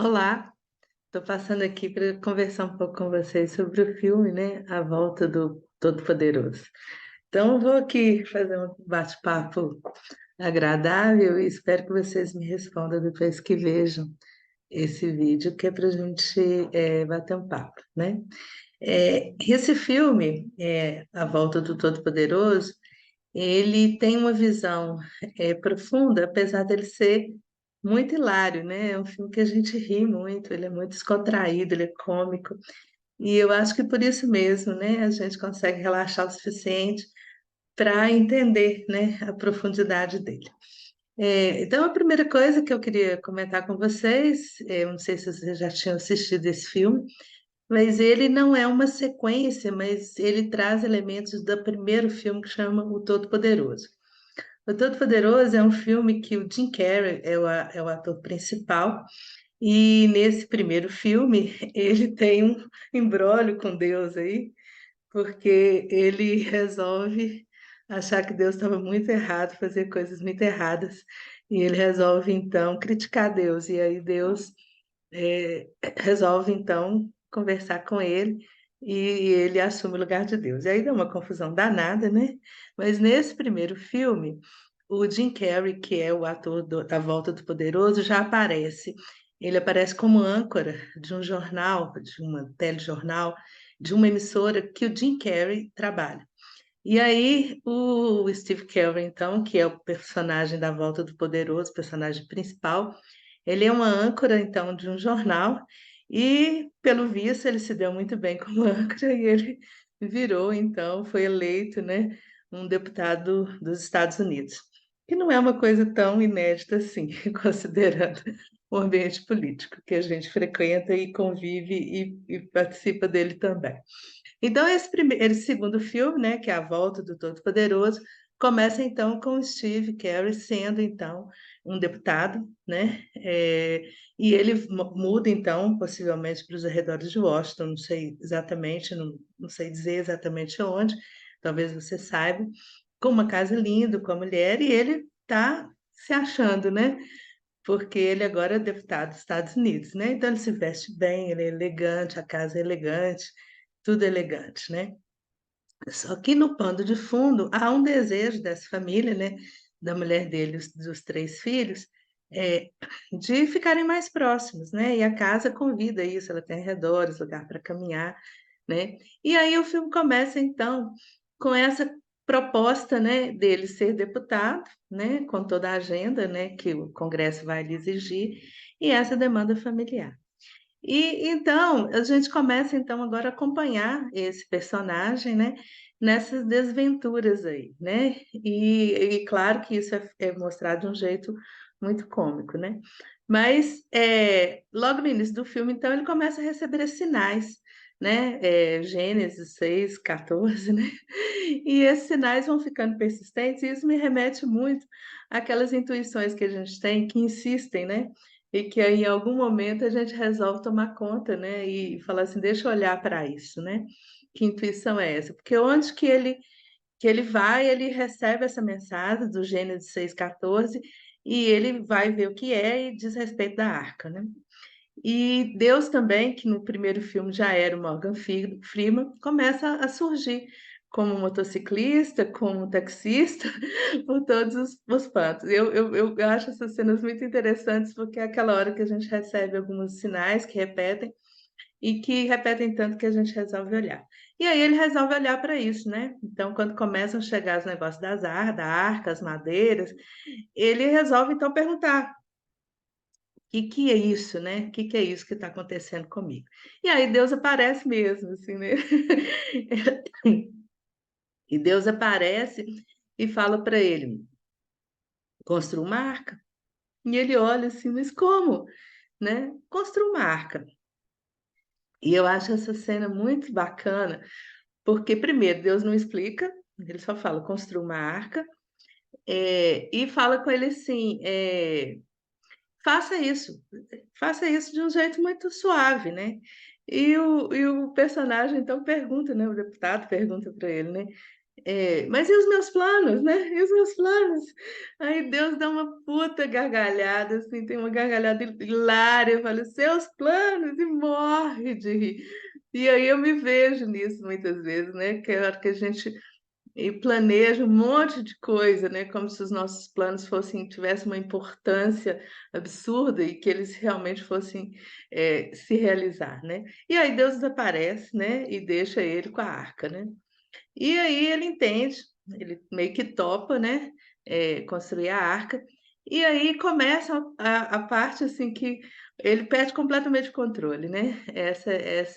Olá, estou passando aqui para conversar um pouco com vocês sobre o filme, né? A Volta do Todo-Poderoso. Então, eu vou aqui fazer um bate-papo agradável e espero que vocês me respondam depois que vejam esse vídeo, que é para a gente bater um papo, né? Esse filme, A Volta do Todo-Poderoso, ele tem uma visão profunda, apesar dele ser muito hilário, né? É um filme que a gente ri muito, ele é muito descontraído, ele é cômico. E eu acho que por isso mesmo, né, a gente consegue relaxar o suficiente para entender, né, a profundidade dele. Então, a primeira coisa que eu queria comentar com vocês, eu não sei se vocês já tinham assistido esse filme, mas ele não é uma sequência, mas ele traz elementos do primeiro filme que chama O Todo-Poderoso. O Todo-Poderoso é um filme que o Jim Carrey é o ator principal, e nesse primeiro filme ele tem um imbróglio com Deus aí, porque ele resolve achar que Deus estava muito errado, fazer coisas muito erradas, e ele resolve então criticar Deus, e aí Deus é, resolve então conversar com ele e ele assume o lugar de Deus. E aí dá uma confusão danada, né? Mas nesse primeiro filme, o Jim Carrey, que é o ator da Volta do Poderoso, já aparece. Ele aparece como âncora de um jornal, de uma telejornal, de uma emissora que o Jim Carrey trabalha. E aí, o Steve Carell, então, que é o personagem da Volta do Poderoso, personagem principal, ele é uma âncora, então, de um jornal, e, pelo visto, ele se deu muito bem como âncora, e ele virou, então, foi eleito, né, um deputado dos Estados Unidos, que não é uma coisa tão inédita assim, considerando o ambiente político que a gente frequenta e convive e participa dele também. Então, esse segundo filme, né, que é A Volta do Todo-Poderoso, começa então com o Steve Carell sendo então um deputado, né, e ele muda então possivelmente para os arredores de Washington, não sei exatamente, não sei dizer exatamente onde, talvez você saiba, com uma casa linda, com a mulher, e ele está se achando, né, porque ele agora é deputado dos Estados Unidos, né, então ele se veste bem, ele é elegante, a casa é elegante, tudo elegante, né? Só que no pano de fundo há um desejo dessa família, né, da mulher dele, dos três filhos, é, de ficarem mais próximos, né? E a casa convida isso, ela tem arredores, lugar para caminhar, né? E aí o filme começa então com essa proposta, né, dele ser deputado, né, com toda a agenda, né, que o Congresso vai lhe exigir, e essa demanda familiar. E então, a gente começa então agora a acompanhar esse personagem, né, nessas desventuras aí, né? E claro que isso é mostrado de um jeito muito cômico, né? Mas logo no início do filme, então, ele começa a receber sinais, né? Gênesis 6:14, né? E esses sinais vão ficando persistentes, e isso me remete muito àquelas intuições que a gente tem que insistem, né? E que aí, em algum momento a gente resolve tomar conta, né? E falar assim, deixa eu olhar para isso, né? Que intuição é essa? Porque onde que ele vai, ele recebe essa mensagem do Gênesis 6:14 e ele vai ver o que é e diz respeito da arca, né? E Deus também, que no primeiro filme já era o Morgan Freeman, começa a surgir como motociclista, como taxista, por todos os cantos. Eu acho essas cenas muito interessantes, porque é aquela hora que a gente recebe alguns sinais que repetem, e que repetem tanto que a gente resolve olhar. E aí ele resolve olhar para isso, né? Então, quando começam a chegar os negócios da arca, as madeiras, ele resolve então perguntar que é isso, né? Que é isso que está acontecendo comigo? E aí Deus aparece mesmo, assim, né? E Deus aparece e fala para ele, construa uma arca. E ele olha assim, mas como? Né? Construa uma arca. E eu acho essa cena muito bacana, porque primeiro Deus não explica, ele só fala construa uma arca, e fala com ele assim, faça isso, faça isso de um jeito muito suave, né? E o personagem então pergunta, né? O deputado pergunta para ele, né? Mas e os meus planos, né? E os meus planos? Aí Deus dá uma puta gargalhada, assim, tem uma gargalhada hilária, fala, seus planos, e morre de rir. E aí eu me vejo nisso muitas vezes, né? Que é a hora que a gente planeja um monte de coisa, né? Como se os nossos planos tivessem uma importância absurda e que eles realmente fossem se realizar, né? E aí Deus desaparece, né? E deixa ele com a arca, né? E aí ele entende, ele meio que topa, né, construir a arca, e aí começa a parte assim que ele perde completamente o controle, né? Essa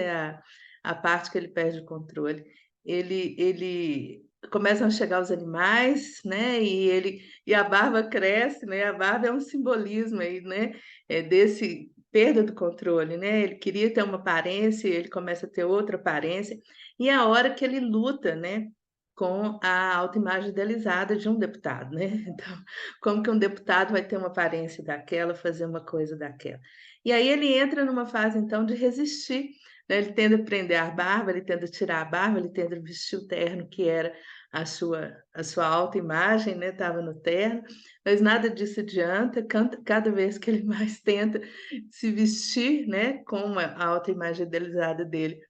é a parte que ele perde o controle. Ele começam a chegar os animais, né? E a barba cresce, né? A barba é um simbolismo aí, né? Desse perda do controle, né? Ele queria ter uma aparência, ele começa a ter outra aparência. E é a hora que ele luta, né, com a autoimagem idealizada de um deputado, né? Então, como que um deputado vai ter uma aparência daquela, fazer uma coisa daquela? E aí ele entra numa fase, então, de resistir, né? Ele tenta prender a barba, ele tenta tirar a barba, ele tenta vestir o terno que era a sua autoimagem, né? Estava no terno, mas nada disso adianta. Cada vez que ele mais tenta se vestir, né, com a autoimagem idealizada dele,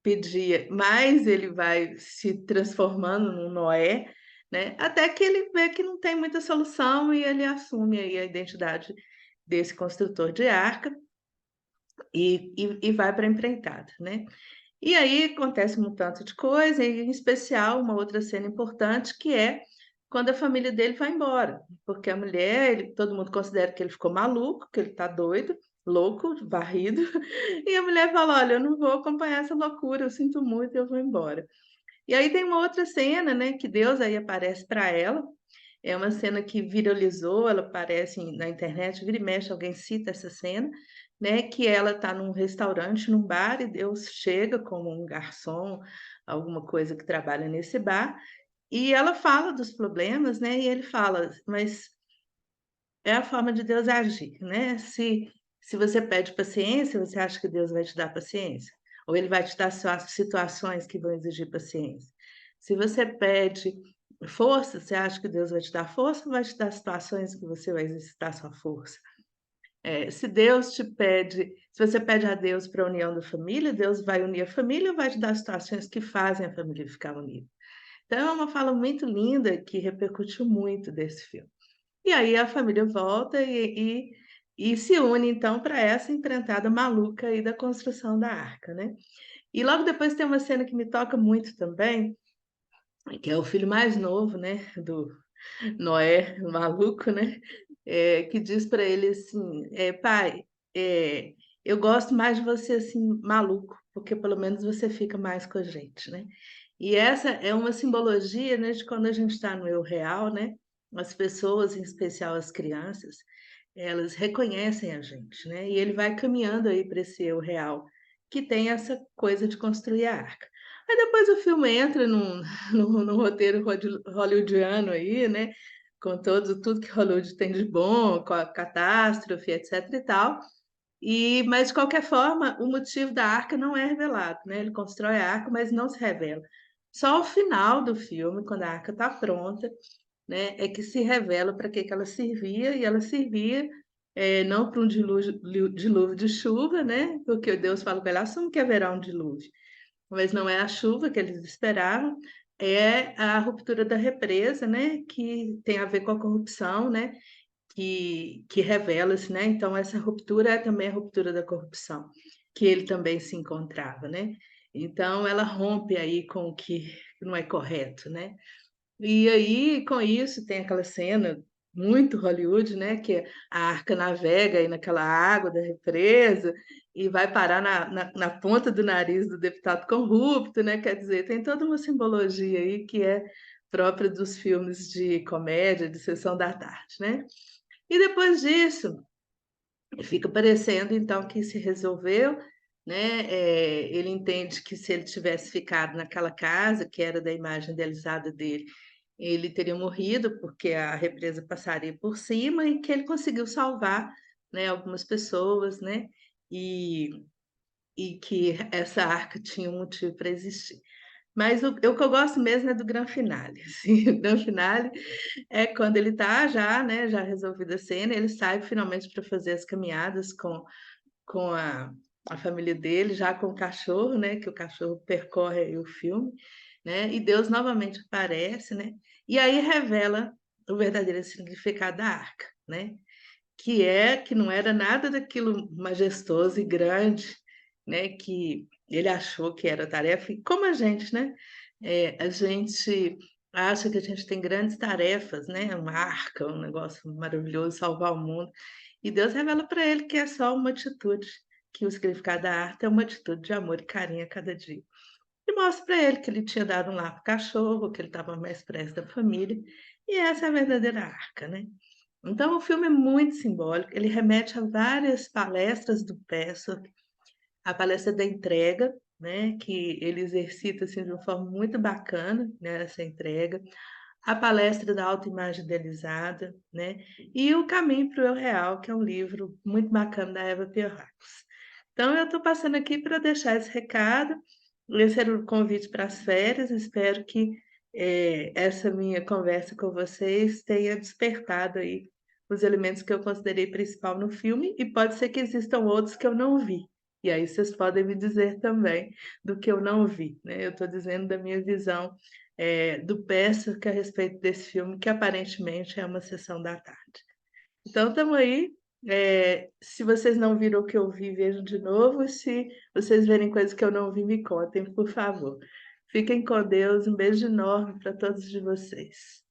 pedia, mais ele vai se transformando no Noé, né? Até que ele vê que não tem muita solução e ele assume aí a identidade desse construtor de arca e vai para a empreitada, né? E aí acontece um tanto de coisa, e em especial uma outra cena importante que é quando a família dele vai embora, porque a mulher, todo mundo considera que ele ficou maluco, que ele está doido, louco, varrido, e a mulher fala: Olha, eu não vou acompanhar essa loucura, eu sinto muito, eu vou embora. E aí tem uma outra cena, né, que Deus aí aparece para ela. É uma cena que viralizou, ela aparece na internet, vira e mexe, alguém cita essa cena, né? Que ela está num restaurante, num bar, e Deus chega como um garçom, alguma coisa que trabalha nesse bar, e ela fala dos problemas, né? E ele fala, mas é a forma de Deus agir, né? Se você pede paciência, você acha que Deus vai te dar paciência? Ou ele vai te dar situações que vão exigir paciência? Se você pede força, você acha que Deus vai te dar força ou vai te dar situações que você vai exercitar sua força? Se Deus te pede, se você pede a Deus para a união da família, Deus vai unir a família ou vai te dar situações que fazem a família ficar unida? Então, é uma fala muito linda que repercutiu muito desse filme. E aí a família volta e se une, então, para essa empreitada maluca aí da construção da arca, né? E logo depois tem uma cena que me toca muito também, que é o filho mais novo, né, do Noé, maluco, né? Que diz para ele assim: pai, é, eu gosto mais de você assim, maluco, porque pelo menos você fica mais com a gente, né? E essa é uma simbologia, né, de quando a gente está no eu real, né? As pessoas, em especial as crianças, elas reconhecem a gente, né? E ele vai caminhando aí para esse eu real, que tem essa coisa de construir a arca. Aí depois o filme entra num roteiro hollywoodiano aí, né? Com tudo que Hollywood tem de bom, com a catástrofe, etc e tal. Mas, de qualquer forma, o motivo da arca não é revelado, né? Ele constrói a arca, mas não se revela. Só ao final do filme, quando a arca está pronta, né, é que se revela para que ela servia, e ela servia não para um dilúvio de chuva, né? Porque Deus fala com ela, assume que haverá um dilúvio, mas não é a chuva que eles esperavam, é a ruptura da represa, né? Que tem a ver com a corrupção, né? Que revela-se, né? Então, essa ruptura é também a ruptura da corrupção, que ele também se encontrava, né? Então, ela rompe aí com o que não é correto, né? E aí, com isso, tem aquela cena muito Hollywood, né? Que a arca navega aí naquela água da represa e vai parar na ponta do nariz do deputado corrupto, né? Quer dizer, tem toda uma simbologia aí que é própria dos filmes de comédia, de sessão da tarde, né? E depois disso, fica parecendo então que se resolveu, né? Ele entende que se ele tivesse ficado naquela casa, que era da imagem idealizada dele, ele teria morrido porque a represa passaria por cima, e que ele conseguiu salvar, né, algumas pessoas, né? E, e que essa arca tinha um motivo para existir. Mas o que eu gosto mesmo é do gran finale, assim, o gran finale é quando ele tá já, né, já resolvida a cena, ele sai finalmente para fazer as caminhadas com a família dele, já com o cachorro, né, que o cachorro percorre aí o filme, né, e Deus novamente aparece, né, e aí revela o verdadeiro significado da arca, né, que não era nada daquilo majestoso e grande, né, que ele achou que era tarefa, e como a gente, né, a gente acha que a gente tem grandes tarefas, né, uma arca, um negócio maravilhoso, salvar o mundo, e Deus revela para ele que é só uma atitude, que o significado da arca é uma atitude de amor e carinho a cada dia. E mostra para ele que ele tinha dado um lar para o cachorro, que ele estava mais perto da família, e essa é a verdadeira arca, né. Então o filme é muito simbólico, ele remete a várias palestras do Peça, a palestra da entrega, né, que ele exercita, assim, de uma forma muito bacana, né, essa entrega, a palestra da autoimagem idealizada, né, e o Caminho para o Eu Real, que é um livro muito bacana da Eva Pierrakos. Então eu estou passando aqui para deixar esse recado, esse era o convite para as férias, espero que, essa minha conversa com vocês tenha despertado aí os elementos que eu considerei principal no filme, e pode ser que existam outros que eu não vi. E aí vocês podem me dizer também do que eu não vi, né, eu estou dizendo da minha visão, do Péssaro a respeito desse filme, que aparentemente é uma sessão da tarde. Então estamos aí, se vocês não viram o que eu vi, vejam de novo, e se vocês verem coisas que eu não vi, me contem, por favor. Fiquem com Deus, um beijo enorme para todos de vocês.